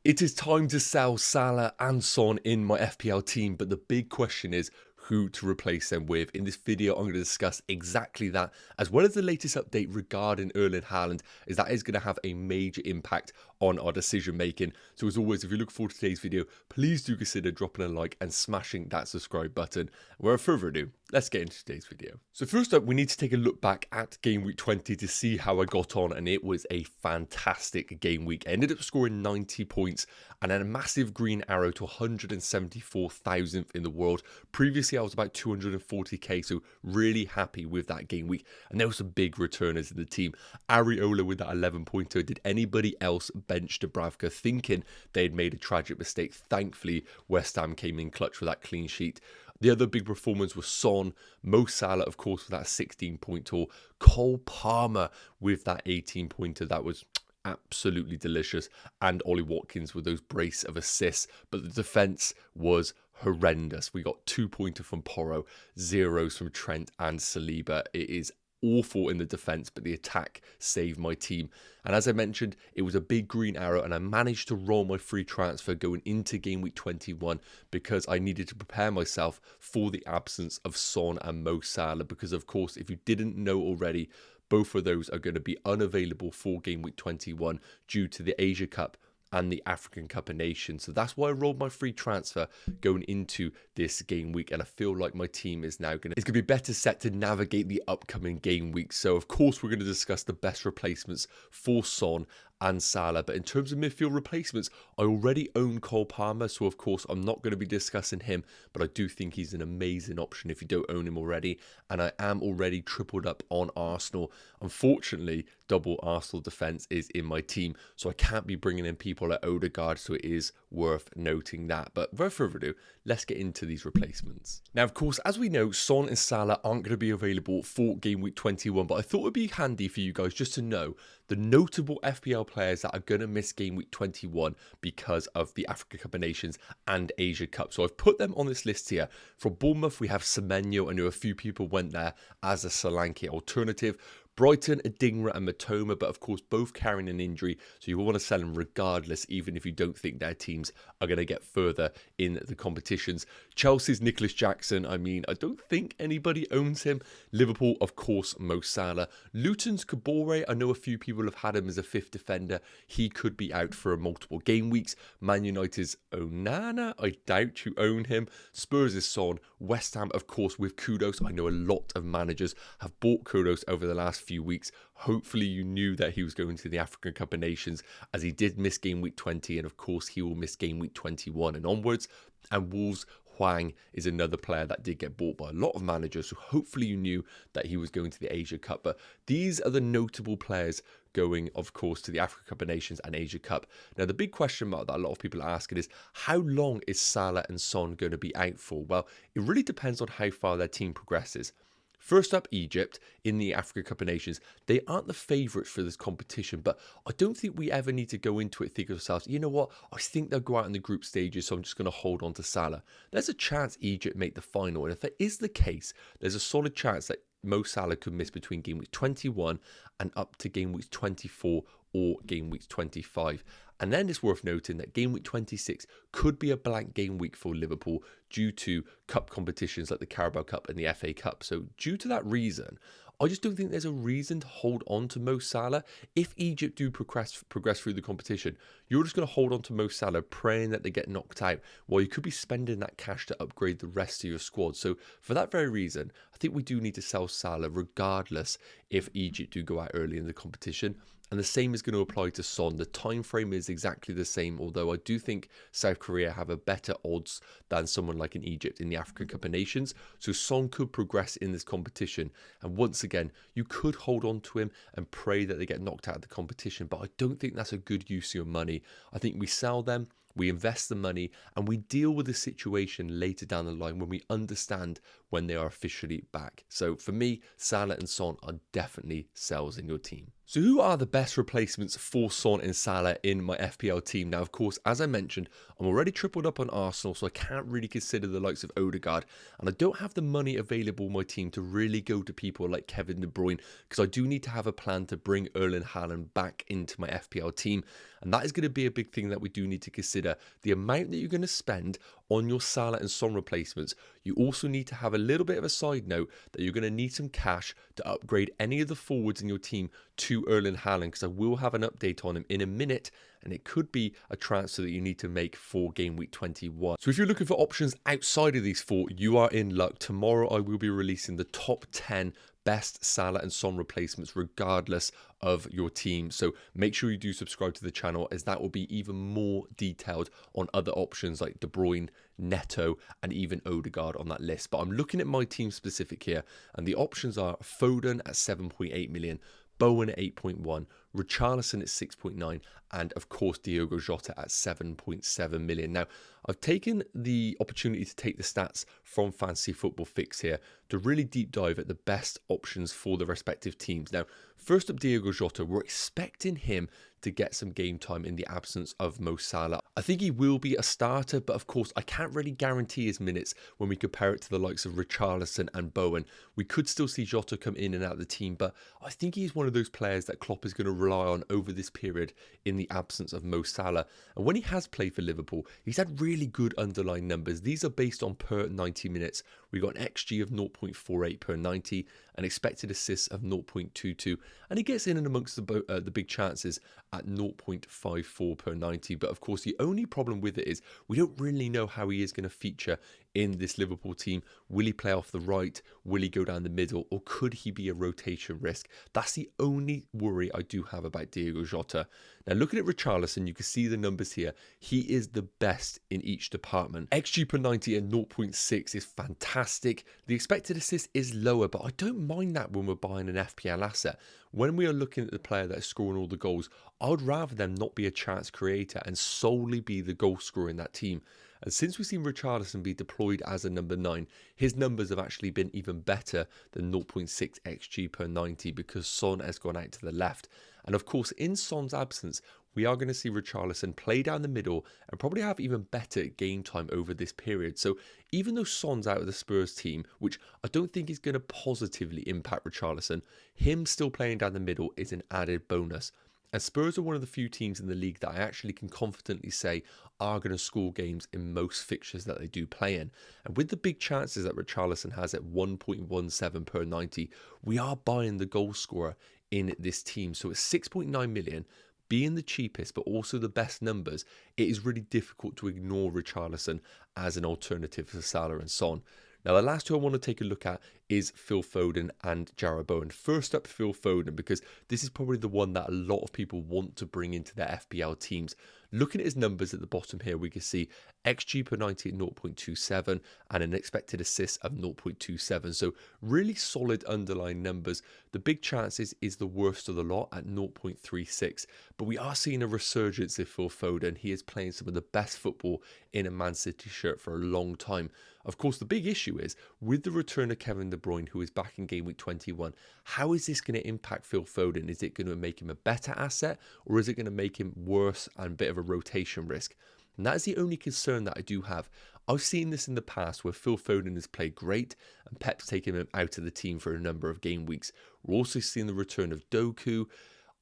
It is time to sell Salah and Son in my FPL team, but the big question is who to replace them with. In this video, I'm going to discuss exactly that, as well as the latest update regarding Erling Haaland, as that is going to have a major impact on our decision making. So as always, if you look forward to today's video, please do consider dropping a like and smashing that subscribe button. Without further ado, let's get into today's video. So first up, we need to take a look back at game week 20 to see how I got on, and it was a fantastic game week. I ended up scoring 90 points and then a massive green arrow to 174,000th in the world. Previously, I was about 240k, so really happy with that game week. And there were some big returners in the team. Areola with that 11-pointer. Did anybody else bench Dubravka thinking they'd made a tragic mistake? Thankfully, West Ham came in clutch for that clean sheet. The other big performance was Son, Mo Salah, of course, with that 16-point haul, Cole Palmer with that 18-pointer. That was absolutely delicious, and Ollie Watkins with those brace of assists. But the defence was horrendous. We got 2-pointer from Porro, 0s from Trent and Saliba. It is awful in the defence, but the attack saved my team. And as I mentioned, it was a big green arrow, and I managed to roll my free transfer going into game week 21 because I needed to prepare myself for the absence of Son and Mo Salah, because of course, if you didn't know already, both of those are going to be unavailable for game week 21 due to the Asia Cup and the African Cup of Nations. So that's why I rolled my free transfer going into this game week, and I feel like my team is now going to be better set to navigate the upcoming game week. So of course we're going to discuss the best replacements for Son and Salah, but in terms of midfield replacements, I already own Cole Palmer, so of course I'm not going to be discussing him, but I do think he's an amazing option if you don't own him already, and I am already tripled up on Arsenal. Unfortunately, double Arsenal defence is in my team, so I can't be bringing in people at Odegaard, so it is worth noting that. But without further ado, let's get into these replacements. Now, of course, as we know, Son and Salah aren't going to be available for game week 21, but I thought it would be handy for you guys just to know the notable FPL players that are going to miss game week 21 because of the Africa Cup of Nations and Asia Cup. So I've put them on this list here. For Bournemouth, we have Semenyo. I know a few people went there as a Solanke alternative. Brighton, Adingra and Matoma, but of course both carrying an injury, so you will want to sell them regardless, even if you don't think their teams are going to get further in the competitions. Chelsea's Nicholas Jackson, I mean, I don't think anybody owns him. Liverpool, of course, Mo Salah. Luton's Kabore, I know a few people have had him as a fifth defender. He could be out for multiple game weeks. Man United's Onana, I doubt you own him. Spurs' Son. West Ham, of course, with Kudus. I know a lot of managers have bought Kudus over the last few weeks. Hopefully you knew that he was going to the African Cup of Nations, as he did miss game week 20, and of course he will miss game week 21 and onwards. And Wolves, Hwang is another player that did get bought by a lot of managers, so hopefully you knew that he was going to the Asia Cup. But these are the notable players going, of course, to the Africa Cup of Nations and Asia Cup. Now, the big question mark that a lot of people are asking is, how long is Salah and Son going to be out for? Well, it really depends on how far their team progresses. First up, Egypt in the Africa Cup of Nations. They aren't the favourites for this competition, but I don't think we ever need to go into it thinking to ourselves, you know what, I think they'll go out in the group stages, so I'm just going to hold on to Salah. There's a chance Egypt make the final, and if that is the case, there's a solid chance that Mo Salah could miss between game week 21 and up to game week 24 or game week 25. And then it's worth noting that game week 26 could be a blank game week for Liverpool due to cup competitions like the Carabao Cup and the FA Cup. So due to that reason, I just don't think there's a reason to hold on to Mo Salah. If Egypt do progress through the competition, you're just going to hold on to Mo Salah, praying that they get knocked out, while you could be spending that cash to upgrade the rest of your squad. So for that very reason, I think we do need to sell Salah regardless if Egypt do go out early in the competition. And the same is going to apply to Son. The time frame is exactly the same, although I do think South Korea have a better odds than someone like in Egypt in the African Cup of Nations. So Son could progress in this competition. And once again, you could hold on to him and pray that they get knocked out of the competition. But I don't think that's a good use of your money. I think we sell them, we invest the money, and we deal with the situation later down the line when we understand when they are officially back. So for me, Salah and Son are definitely sells in your team. So who are the best replacements for Son and Salah in my FPL team? Now, of course, as I mentioned, I'm already tripled up on Arsenal, so I can't really consider the likes of Odegaard, and I don't have the money available in my team to really go to people like Kevin De Bruyne, because I do need to have a plan to bring Erling Haaland back into my FPL team, and that is going to be a big thing that we do need to consider. The amount that you're going to spend on your Salah and Son replacements. You also need to have a little bit of a side note that you're going to need some cash to upgrade any of the forwards in your team to Erling Haaland, because I will have an update on him in a minute, and it could be a transfer that you need to make for game week 21. So if you're looking for options outside of these four, you are in luck. Tomorrow I will be releasing the top 10 best Salah and Son replacements regardless of your team. So make sure you do subscribe to the channel, as that will be even more detailed on other options like De Bruyne, Neto, and even Odegaard on that list. But I'm looking at my team specific here, and the options are Foden at 7.8 million, Bowen at 8.1, Richarlison at 6.9, and of course Diogo Jota at 7.7 million. Now, I've taken the opportunity to take the stats from Fantasy Football Fix here to really deep dive at the best options for the respective teams. Now, first up, Diogo Jota, we're expecting him to get some game time in the absence of Mo Salah. I think he will be a starter, but of course I can't really guarantee his minutes when we compare it to the likes of Richarlison and Bowen. We could still see Jota come in and out of the team, but I think he's one of those players that Klopp is going to rely on over this period in the absence of Mo Salah. And when he has played for Liverpool, he's had really good underlying numbers. These are based on per 90 minutes. We got an XG of 0.48 per 90, an expected assists of 0.22, and he gets in and amongst the big chances at 0.54 per 90. But of course, the only problem with it is we don't really know how he is going to feature in this Liverpool team. Will he play off the right? Will he go down the middle? Or could he be a rotation risk? That's the only worry I do have about Diogo Jota. Now, looking at Richarlison, you can see the numbers here. He is the best in each department. XG per 90 at 0.6 is fantastic. The expected assist is lower, but I don't mind that when we're buying an FPL asset. When we are looking at the player that is scoring all the goals, I would rather them not be a chance creator and solely be the goal scorer in that team. And since we've seen Richarlison be deployed as a number 9, his numbers have actually been even better than 0.6 XG per 90 because Son has gone out to the left. And of course, in Son's absence, we are going to see Richarlison play down the middle and probably have even better game time over this period. So even though Son's out of the Spurs team, which I don't think is going to positively impact Richarlison, him still playing down the middle is an added bonus. And Spurs are one of the few teams in the league that I actually can confidently say are going to score games in most fixtures that they do play in. And with the big chances that Richarlison has at 1.17 per 90, we are buying the goal scorer in this team. So at 6.9 million, being the cheapest but also the best numbers, it is really difficult to ignore Richarlison as an alternative to Salah and Son. Now, the last two I want to take a look at is Phil Foden and Jarrod Bowen. First up, Phil Foden, because this is probably the one that a lot of people want to bring into their FPL teams. Looking at his numbers at the bottom here, we can see XG per 90 at 0.27 and an expected assist of 0.27. So really solid underlying numbers. The big chances is the worst of the lot at 0.36. But we are seeing a resurgence of Phil Foden. He is playing some of the best football in a Man City shirt for a long time. Of course, the big issue is with the return of Kevin De Bruyne, who is back in game week 21, how is this going to impact Phil Foden? Is it going to make him a better asset, or is it going to make him worse and a bit of a rotation risk? And that is the only concern that I do have. I've seen this in the past where Phil Foden has played great and Pep's taken him out of the team for a number of game weeks. We're also seeing the return of Doku.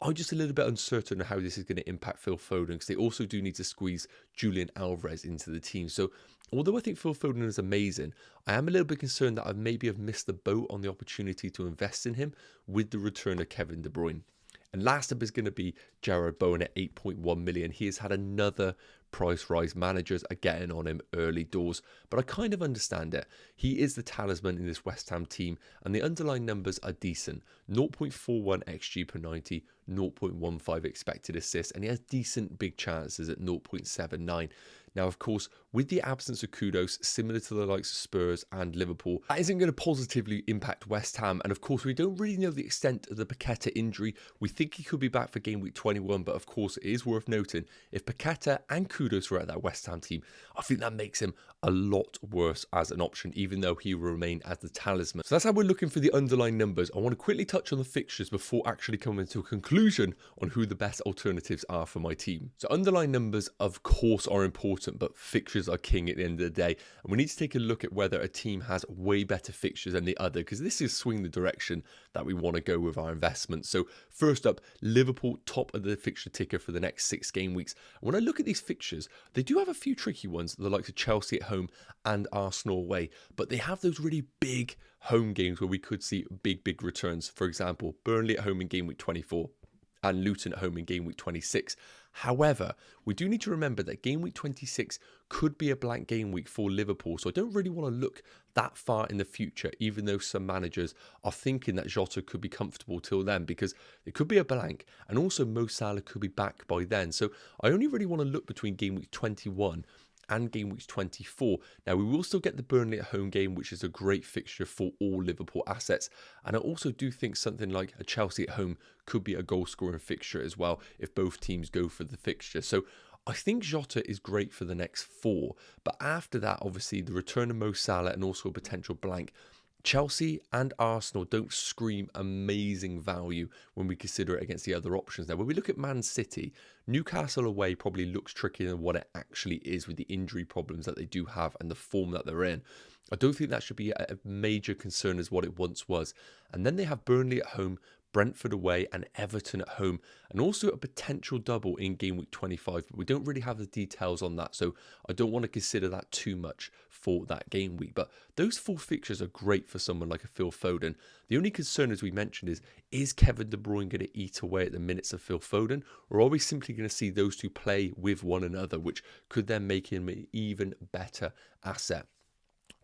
I'm just a little bit uncertain of how this is going to impact Phil Foden, because they also do need to squeeze Julian Alvarez into the team. So although I think Phil Foden is amazing, I am a little bit concerned that I maybe have missed the boat on the opportunity to invest in him with the return of Kevin De Bruyne. And last up is going to be Jarrod Bowen at 8.1 million. He has had another price rise. Managers are getting on him early doors, but I kind of understand it. He is the talisman in this West Ham team, and the underlying numbers are decent. 0.41 XG per 90, 0.15 expected assists, and he has decent big chances at 0.79. Now, of course, with the absence of Kudos, similar to the likes of Spurs and Liverpool, that isn't going to positively impact West Ham. And of course, we don't really know the extent of the Paqueta injury. We think he could be back for game week 21, but of course, it is worth noting if Paqueta and Kudos Kudus were at that West Ham team, I think that makes him a lot worse as an option, even though he will remain as the talisman. So that's how we're looking for the underlying numbers. I want to quickly touch on the fixtures before actually coming to a conclusion on who the best alternatives are for my team. So underlying numbers, of course, are important, but fixtures are king at the end of the day. And we need to take a look at whether a team has way better fixtures than the other, because this is swing the direction that we want to go with our investments. So first up, Liverpool, top of the fixture ticker for the next 6 game weeks. And when I look at these fixtures, they do have a few tricky ones, the likes of Chelsea at home and Arsenal away, but they have those really big home games where we could see big returns. For example, Burnley at home in game week 24 and Luton at home in game week 26. However, we do need to remember that game week 26 could be a blank game week for Liverpool, so I don't really want to look that far in the future, even though some managers are thinking that Jota could be comfortable till then, because it could be a blank, and also Mo Salah could be back by then. So I only really want to look between game week 21 and game week 24. Now, we will still get the Burnley at home game, which is a great fixture for all Liverpool assets. And I also do think something like a Chelsea at home could be a goal scoring fixture as well, if both teams go for the fixture. So I think Jota is great for the next 4. But after that, obviously, the return of Mo Salah and also a potential blank, Chelsea and Arsenal don't scream amazing value when we consider it against the other options. Now, when we look at Man City, Newcastle away probably looks trickier than what it actually is with the injury problems that they do have and the form that they're in. I don't think that should be a major concern as what it once was. And then they have Burnley at home, Brentford away and Everton at home, and also a potential double in game week 25, but we don't really have the details on that, so I don't want to consider that too much for that game week. But those 4 fixtures are great for someone like a Phil Foden. The only concern, as we mentioned, is Kevin De Bruyne going to eat away at the minutes of Phil Foden, or are we simply going to see those two play with one another, which could then make him an even better asset?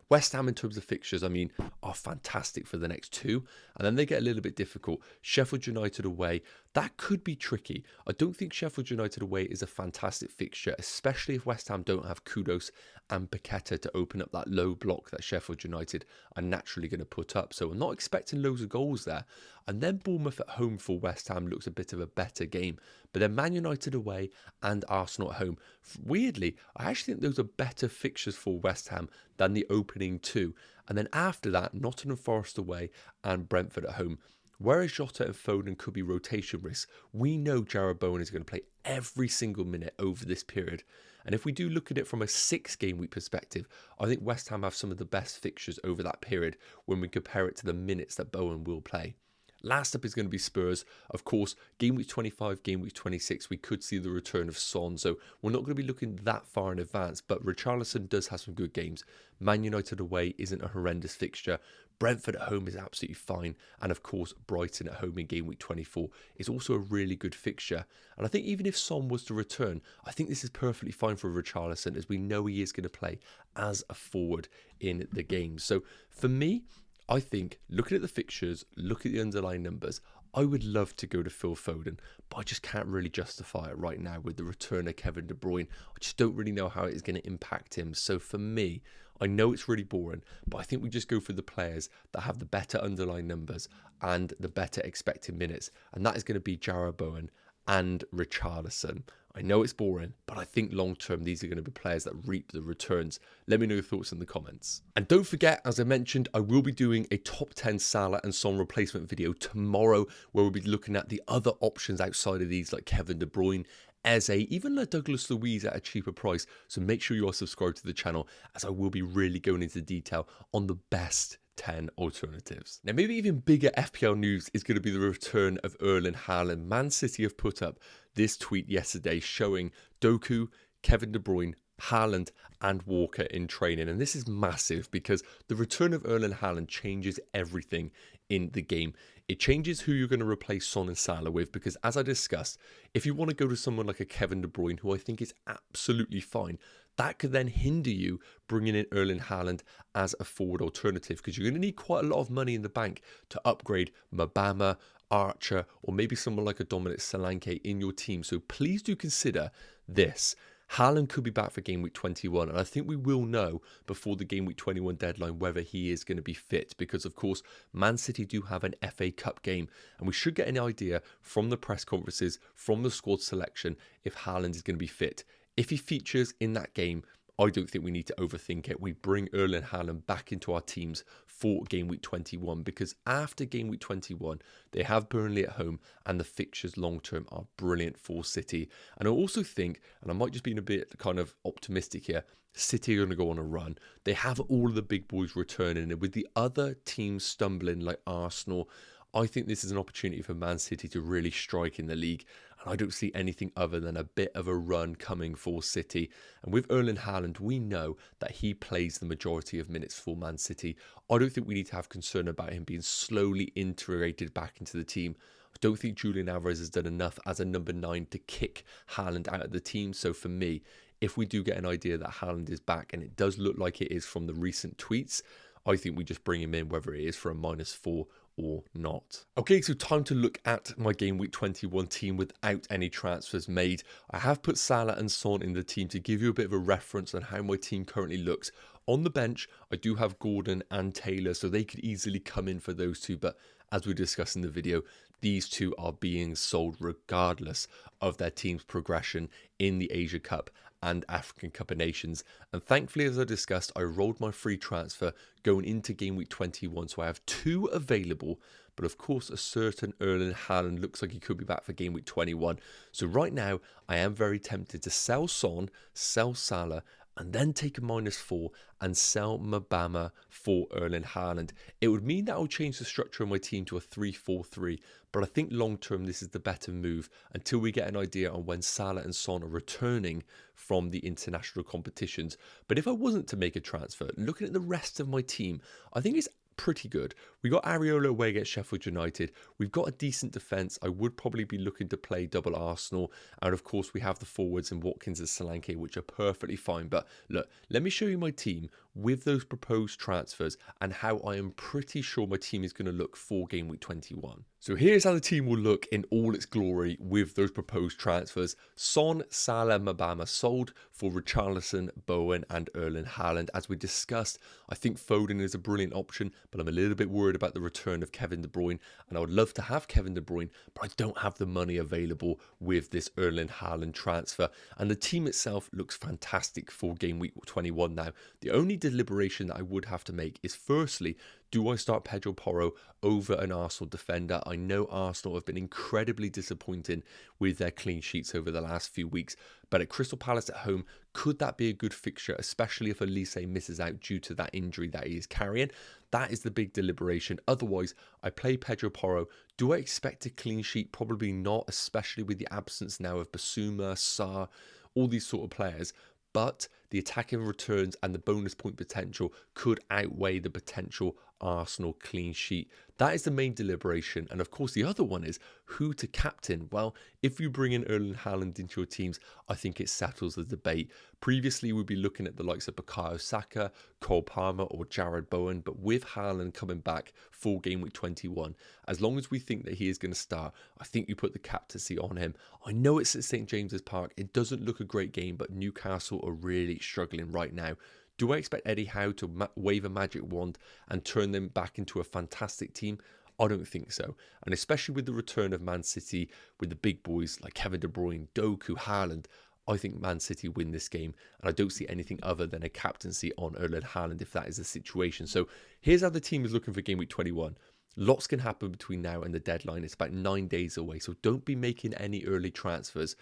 West Ham, in terms of fixtures, I mean, are fantastic for the next 2, and then they get a little bit difficult. Sheffield United away, that could be tricky. I don't think Sheffield United away is a fantastic fixture, especially if West Ham don't have Kudus and Paqueta to open up that low block that Sheffield United are naturally going to put up. So I'm not expecting loads of goals there. And then Bournemouth at home for West Ham looks a bit of a better game. But then Man United away and Arsenal at home. Weirdly, I actually think those are better fixtures for West Ham than the opening 2. And then after that, Nottingham Forest away and Brentford at home. Whereas Jota and Foden could be rotation risks, we know Jarrod Bowen is going to play every single minute over this period. And if we do look at it from a 6 game week perspective, I think West Ham have some of the best fixtures over that period when we compare it to the minutes that Bowen will play. Last up is going to be Spurs. Of course, game week 25, game week 26, we could see the return of Son. So we're not going to be looking that far in advance, but Richarlison does have some good games. Man United away isn't a horrendous fixture. Brentford at home is absolutely fine. And of course, Brighton at home in game week 24 is also a really good fixture. And I think even if Son was to return, I think this is perfectly fine for Richarlison, as we know he is going to play as a forward in the game. So for me, I think, looking at the fixtures, look at the underlying numbers, I would love to go to Phil Foden, but I just can't really justify it right now with the return of Kevin De Bruyne. I just don't really know how it is going to impact him. So for me, I know it's really boring, but I think we just go for the players that have the better underlying numbers and the better expected minutes. And that is going to be Jarrod Bowen and Richarlison. I know it's boring, but I think long term these are going to be players that reap the returns. Let me know your thoughts in the comments. And don't forget, as I mentioned, I will be doing a top 10 Salah and Son replacement video tomorrow, where we'll be looking at the other options outside of these, like Kevin De Bruyne, Eze, even like Douglas Luiz at a cheaper price. So make sure you are subscribed to the channel, as I will be really going into detail on the best 10 alternatives. Now, maybe even bigger FPL news is going to be the return of Erling Haaland. Man City have put up this tweet yesterday showing Doku, Kevin De Bruyne, Haaland and Walker in training. And this is massive because the return of Erling Haaland changes everything in the game. It changes who you're going to replace Son and Salah with, because as I discussed, if you want to go to someone like a Kevin De Bruyne, who I think is absolutely fine, that could then hinder you bringing in Erling Haaland as a forward alternative, because you're going to need quite a lot of money in the bank to upgrade Mabama, Archer, or maybe someone like a Dominic Solanke in your team. So please do consider this. Haaland could be back for game week 21, and I think we will know before the game week 21 deadline whether he is going to be fit, because of course Man City do have an FA Cup game, and we should get an idea from the press conferences, from the squad selection, if Haaland is going to be fit. If he features in that game, I don't think we need to overthink it. We bring Erling Haaland back into our teams for game week 21, because after game week 21, they have Burnley at home and the fixtures long term are brilliant for City. And I also think, and I might just be a bit kind of optimistic here, City are going to go on a run. They have all of the big boys returning, and with the other teams stumbling like Arsenal, I think this is an opportunity for Man City to really strike in the league. And I don't see anything other than a bit of a run coming for City. And with Erling Haaland, we know that he plays the majority of minutes for Man City. I don't think we need to have concern about him being slowly integrated back into the team. I don't think Julian Alvarez has done enough as a number 9 to kick Haaland out of the team. So for me, if we do get an idea that Haaland is back, and it does look like it is from the recent tweets, I think we just bring him in, whether it is for a -4 or not. Okay, so time to look at my game week 21 team without any transfers made. I have put Salah and Son in the team to give you a bit of a reference on how my team currently looks. On the bench, I do have Gordon and Taylor, so they could easily come in for those two, but as we discussed in the video, these two are being sold regardless of their team's progression in the Asia Cup and African Cup of Nations. And thankfully, as I discussed, I rolled my free transfer going into game week 21, so I have 2 available. But of course, a certain Erling Haaland looks like he could be back for game week 21. So right now, I am very tempted to sell Son, sell Salah, and then take a -4 and sell Mabama for Erling Haaland. It would mean that I'll change the structure of my team to a 3-4-3, but I think long term this is the better move until we get an idea on when Salah and Son are returning from the international competitions. But if I wasn't to make a transfer, looking at the rest of my team, I think it's pretty good. We got Areola away against Sheffield United. We've got a decent defence. I would probably be looking to play double Arsenal. And of course, we have the forwards in Watkins and Solanke, which are perfectly fine. But look, let me show you my team with those proposed transfers and how I am pretty sure my team is going to look for game week 21. So here's how the team will look in all its glory with those proposed transfers. Son, Salah, Mabama sold for Richarlison, Bowen and Erling Haaland. As we discussed, I think Foden is a brilliant option, but I'm a little bit worried about the return of Kevin De Bruyne, and I would love to have Kevin De Bruyne, but I don't have the money available with this Erling Haaland transfer. And the team itself looks fantastic for game week 21 now. The only deliberation that I would have to make is, firstly, do I start Pedro Porro over an Arsenal defender? I know Arsenal have been incredibly disappointing with their clean sheets over the last few weeks, but at Crystal Palace at home, could that be a good fixture, especially if Elise misses out due to that injury that he is carrying? That is the big deliberation. Otherwise, I play Pedro Porro. Do I expect a clean sheet? Probably not, especially with the absence now of Basuma, Sarr, all these sort of players. But the attacking returns and the bonus point potential could outweigh the potential Arsenal clean sheet. That is the main deliberation. And of course, the other one is who to captain. Well, if you bring in Erling Haaland into your teams, I think it settles the debate. Previously, we'd be looking at the likes of Bukayo Saka, Cole Palmer or Jared Bowen. But with Haaland coming back for game week 21, as long as we think that he is going to start, I think you put the captaincy on him. I know it's at St. James's Park. It doesn't look a great game, but Newcastle are really struggling right now. Do I expect Eddie Howe to wave a magic wand and turn them back into a fantastic team? I don't think so. And especially with the return of Man City, with the big boys like Kevin De Bruyne, Doku, Haaland, I think Man City win this game. And I don't see anything other than a captaincy on Erling Haaland if that is the situation. So here's how the team is looking for game week 21. Lots can happen between now and the deadline. It's about 9 days away. So don't be making any early transfers.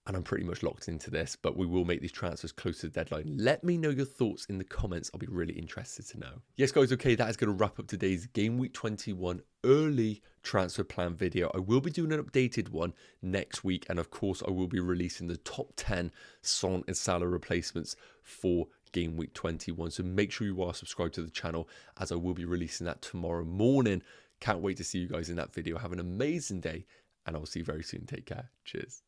And I'm pretty much locked into this, but we will make these transfers close to the deadline. Let me know your thoughts in the comments. I'll be really interested to know. Yes, guys, okay, that is going to wrap up today's Game Week 21 early transfer plan video. I will be doing an updated one next week. And of course, I will be releasing the top 10 Son and Salah replacements for Game Week 21. So make sure you are subscribed to the channel, as I will be releasing that tomorrow morning. Can't wait to see you guys in that video. Have an amazing day, and I'll see you very soon. Take care. Cheers.